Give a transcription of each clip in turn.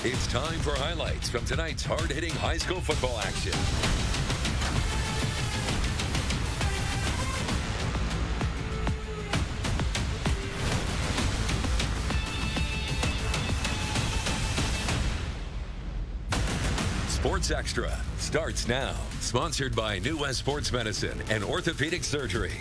It's time for highlights from tonight's hard-hitting high school football action. Sports Extra starts now. Sponsored by New West Sports Medicine and Orthopedic Surgery.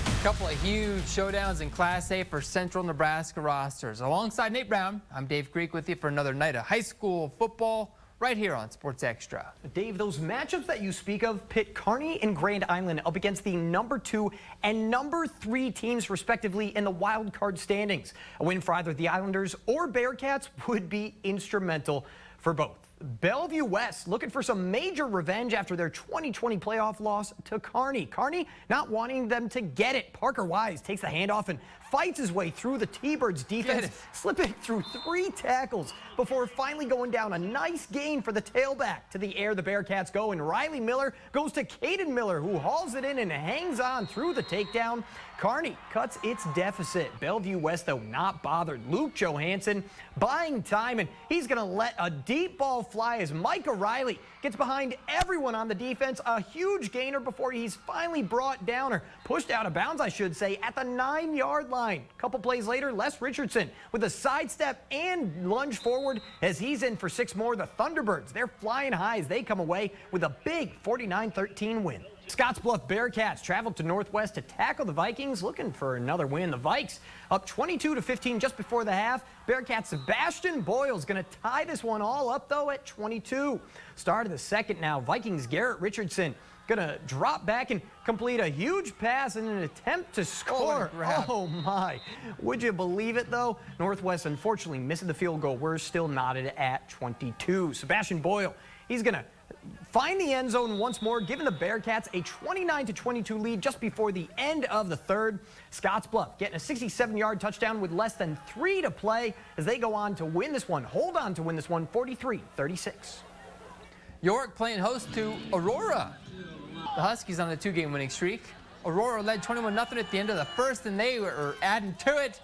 A couple of huge showdowns in Class A for Central Nebraska rosters. Alongside Nate Brown, I'm Dave Griek with you for another night of high school football right here on Sports Extra. Dave, those matchups that you speak of pit Kearney and Grand Island up against the #2 and #3 teams respectively in the wild card standings. A win for either the Islanders or Bearcats would be instrumental for both. Bellevue West looking for some major revenge after their 2020 playoff loss to Kearney. Kearney not wanting them to get it. Parker Wise takes the handoff and fights his way through the T-Birds defense, slipping through 3 tackles before finally going down. A nice gain for the tailback. To the air the Bearcats go, and Riley Miller goes to Caden Miller, who hauls it in and hangs on through the takedown. Kearney cuts its deficit. Bellevue West, though, not bothered. Luke Johansson buying time, and he's going to let a deep ball fly as Micah Riley gets behind everyone on the defense. A huge gainer before he's finally brought down, or pushed out of bounds, I should say, at the 9-yard line. A couple plays later, Les Richardson with a sidestep and lunge forward as he's in for 6 more. The Thunderbirds, they're flying high as they come away with a big 49-13 win. Scottsbluff Bearcats traveled to Northwest to tackle the Vikings, looking for another win. The Vikes up 22-15 just before the half. Bearcats Sebastian Boyle's going to tie this one all up, though, at 22. Start of the second now. Vikings Garrett Richardson going to drop back and complete a huge pass in an attempt to score. Oh, my. Would you believe it, though? Northwest unfortunately missing the field goal. We're still knotted at 22. Sebastian Boyle, he's going to find the end zone once more, giving the Bearcats a 29-22 lead just before the end of the third. Scottsbluff getting a 67-yard touchdown with less than 3 to play as they go on to win this one. Hold on to win this one 43-36. York playing host to Aurora. The Huskies on the 2-game winning streak. Aurora led 21-0 at the end of the first, and they were adding to it.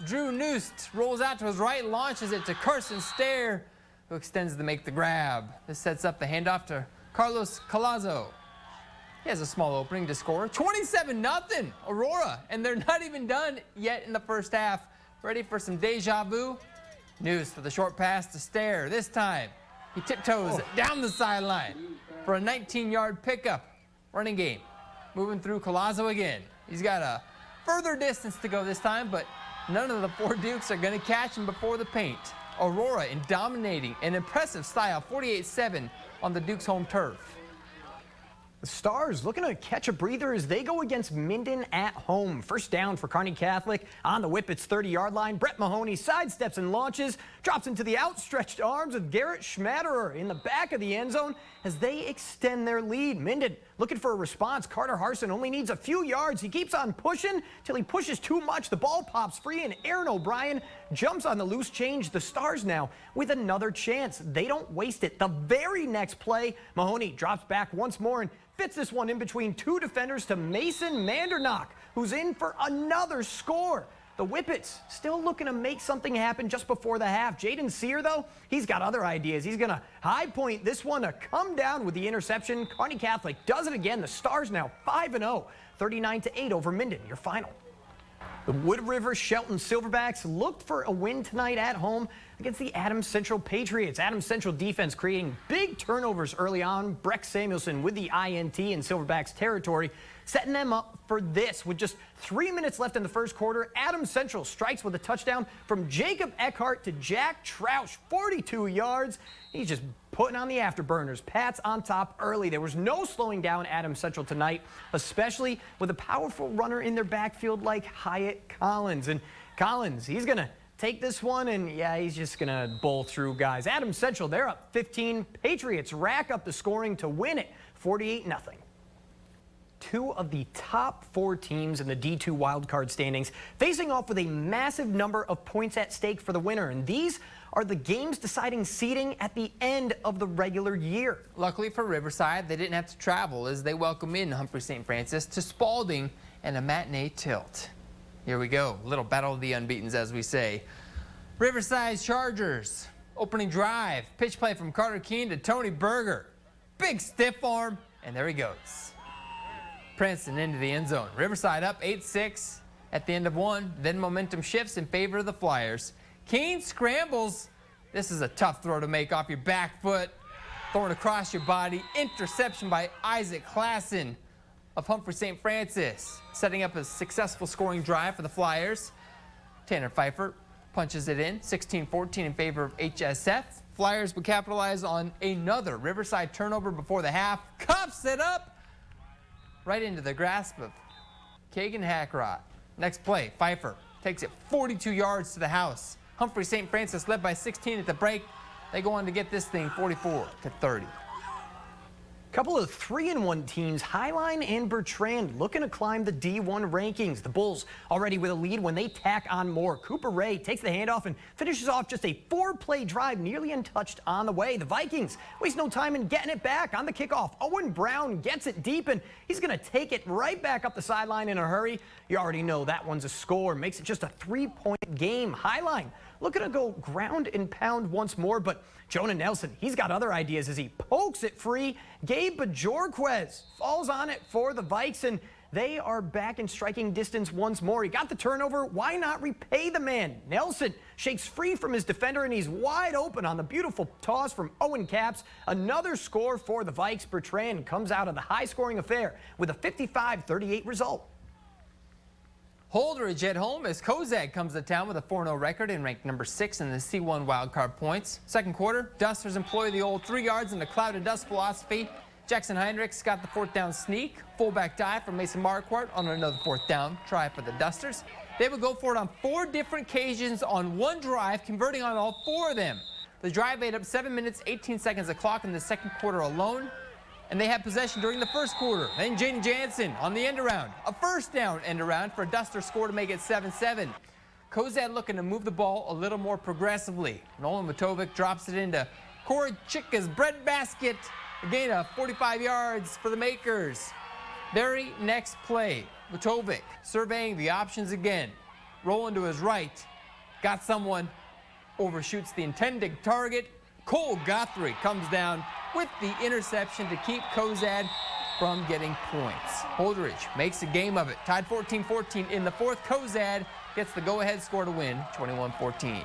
Drew Noost rolls out to his right, launches it to Carson Stair, who extends to make the grab. This sets up the handoff to Carlos Colazo. He has a small opening to score. 27-0 Aurora, and they're not even done yet in the first half. Ready for some deja vu? Noost with a short pass to Stair. This time, he tiptoes down the sideline for a 19-yard pickup. Running game. Moving through Colazo again. He's got a further distance to go this time, but none of the 4 Dukes are going to catch him before the paint. Aurora in dominating an impressive style, 48-7 on the Dukes' home turf. The Stars looking to catch a breather as they go against Minden at home. First down for Kearney Catholic on the Whippets' 30-yard line. Brett Mahoney sidesteps and launches, drops into the outstretched arms of Garrett Schmatterer in the back of the end zone as they extend their lead. Minden looking for a response. Carter Harson only needs a few yards. He keeps on pushing till he pushes too much. The ball pops free, and Aaron O'Brien jumps on the loose change. The Stars now with another chance. They don't waste it. The very next play, Mahoney drops back once more and fits this one in between 2 defenders to Mason Mandernock, who's in for another score. The Whippets still looking to make something happen just before the half. Jaden Sear, though, he's got other ideas. He's going to high point this one to come down with the interception. Kearney Catholic does it again. The Stars now 5-0, 39-8 over Minden. Your final. The Wood River-Shelton Silverbacks looked for a win tonight at home against the Adams Central Patriots. Adams Central defense creating big turnovers early on. Breck Samuelson with the INT in Silverbacks territory, setting them up for this. With just 3 minutes left in the first quarter, Adams Central strikes with a touchdown from Jacob Eckhart to Jack Troush, 42 yards. He's just putting on the afterburners. Pats on top early. There was no slowing down Adams Central tonight, especially with a powerful runner in their backfield like Hyatt Collins. And Collins, he's going to take this one, and yeah, he's just going to bowl through guys. Adams Central, they're up 15. Patriots rack up the scoring to win it, 48-0. 2 of the top 4 teams in the D2 wildcard standings facing off with a massive number of points at stake for the winner, and these are the games deciding seeding at the end of the regular year. Luckily for Riverside, they didn't have to travel as they welcome in Humphrey St. Francis to Spalding and a matinee tilt. Here we go, little battle of the unbeatens, as we say. Riverside Chargers Opening drive, pitch play from Carter Keene to Tony Berger. Big stiff arm, and there he goes. Princeton into the end zone. Riverside up 8-6 at the end of one. Then momentum shifts in favor of the Flyers. Keene scrambles. This is a tough throw to make off your back foot. Throwing across your body. Interception by Isaac Klassen of Humphrey St. Francis. Setting up a successful scoring drive for the Flyers. Tanner Pfeiffer punches it in. 16-14 in favor of HSF. Flyers would capitalize on another Riverside turnover before the half. Cuffs it up right into the grasp of Kagan Hackrott. Next play, Pfeiffer takes it 42 yards to the house. Humphrey St. Francis led by 16 at the break. They go on to get this thing 44-30. Couple of 3-1 teams, Highline and Bertrand, looking to climb the D1 rankings. The Bulls already with a lead when they tack on more. Cooper Ray takes the handoff and finishes off just a 4-play drive, nearly untouched on the way. The Vikings waste no time in getting it back on the kickoff. Owen Brown gets it deep, and he's going to take it right back up the sideline in a hurry. You already know that one's a score. Makes it just a 3-point game. Highline looking to go ground and pound once more, but Jonah Nelson, he's got other ideas as he pokes it free. Gabe Bajorquez falls on it for the Vikes, and they are back in striking distance once more. He got the turnover. Why not repay the man? Nelson shakes free from his defender, and he's wide open on the beautiful toss from Owen Capps. Another score for the Vikes. Bertrand comes out of the high-scoring affair with a 55-38 result. Holdrege at home as Cozad comes to town with a 4-0 record and ranked number 6 in the C1 wildcard points. Second quarter, Dusters employ the old 3 yards in the cloud of dust philosophy. Jackson Heinrichs got the 4th down sneak. Fullback dive from Mason Marquardt on another 4th down try for the Dusters. They would go for it on 4 different occasions on one drive, converting on all 4 of them. The drive ate up 7 minutes, 18 seconds of clock in the second quarter alone. And they had possession during the first quarter. Then Jaden Jansen on the end around. A 1st down end around for a Duster score to make it 7-7. Cozad looking to move the ball a little more progressively. Nolan Matovic drops it into Corey Chicka's breadbasket. A gain of 45 yards for the Makers. Very next play, Matovic surveying the options again. Rolling to his right. Got someone. Overshoots the intended target. Cole Guthrie comes down with the interception to keep Cozad from getting points. Holdrege makes a game of it. Tied 14-14 in the 4th. Cozad gets the go-ahead score to win 21-14.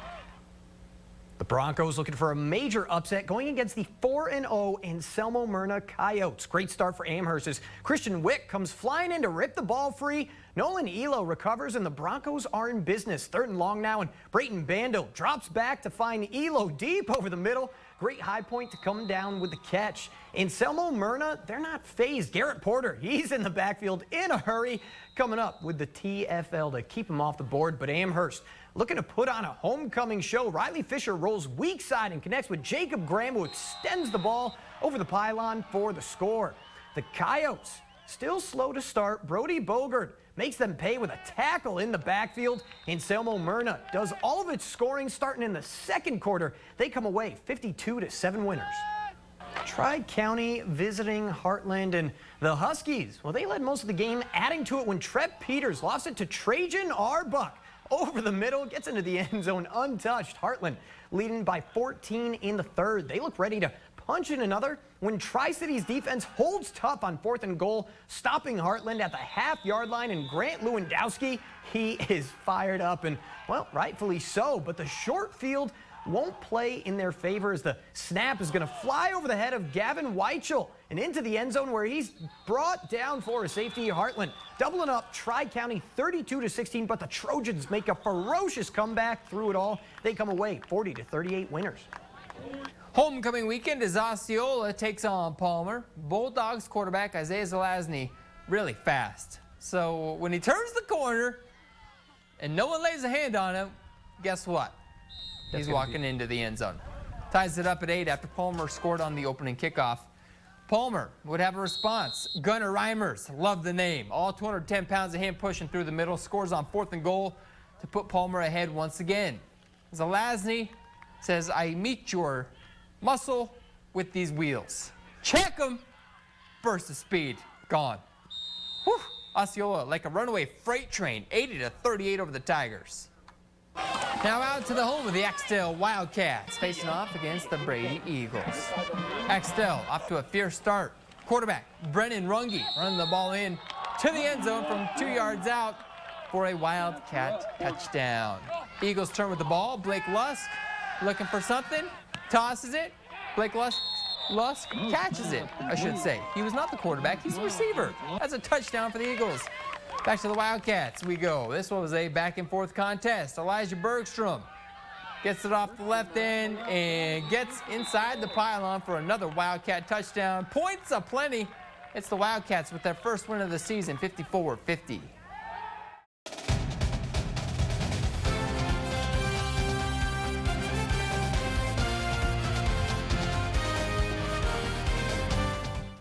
The Broncos looking for a major upset going against the 4-0 Anselmo-Merna Coyotes. Great start for Amherst as Christian Wick comes flying in to rip the ball free. Nolan Elo recovers, and the Broncos are in business. 3rd and long now, and Brayton Bando drops back to find Elo deep over the middle. Great high point to come down with the catch. Anselmo-Merna, they're not phased. Garrett Porter, he's in the backfield in a hurry, coming up with the TFL to keep him off the board. But Amherst looking to put on a homecoming show. Riley Fisher rolls weak side and connects with Jacob Graham, who extends the ball over the pylon for the score. The Coyotes still slow to start. Brody Bogert makes them pay with a tackle in the backfield. Anselmo-Merna does all of its scoring starting in the second quarter. They come away 52-7 winners. Tri-County visiting Heartland, and the Huskies, well, they led most of the game, adding to it when Trev Peters lost it to Trajan Arbuck. Over the middle, gets into the end zone untouched. Heartland leading by 14 in the 3rd. They look ready to punch in another when Tri-City's defense holds tough on 4th and goal, stopping Heartland at the half-yard line. And Grant Lewandowski, he is fired up, and, well, rightfully so. But the short field won't play in their favor as the snap is going to fly over the head of Gavin Weichel and into the end zone where he's brought down for a safety. Heartland doubling up Tri-County 32-16, but the Trojans make a ferocious comeback through it all. They come away 40-38 winners. Homecoming weekend as Osceola takes on Palmer. Bulldogs quarterback Isaiah Zelazny really fast. So when he turns the corner and no one lays a hand on him, guess what? He's walking into the end zone. Ties it up at 8 after Palmer scored on the opening kickoff. Palmer would have a response. Gunnar Reimers, love the name. All 210 pounds of him pushing through the middle. Scores on 4th and goal to put Palmer ahead once again. Zelazny says, I meet your muscle with these wheels. Check them. Burst of speed. Gone. Whew. Osceola like a runaway freight train. 80-38 over the Tigers. Now out to the home of the Axtell Wildcats, facing off against the Brady Eagles. Axtell off to a fierce start. Quarterback Brennan Runge running the ball in to the end zone from 2 yards out for a Wildcat touchdown. Eagles turn with the ball. Blake Lusk looking for something, tosses it. Blake Lusk catches it, I should say. He was not the quarterback, he's the receiver. That's a touchdown for the Eagles. Back to the Wildcats we go. This one was a back and forth contest. Elijah Bergstrom gets it off the left end and gets inside the pylon for another Wildcat touchdown. Points aplenty. It's the Wildcats with their first win of the season, 54-50.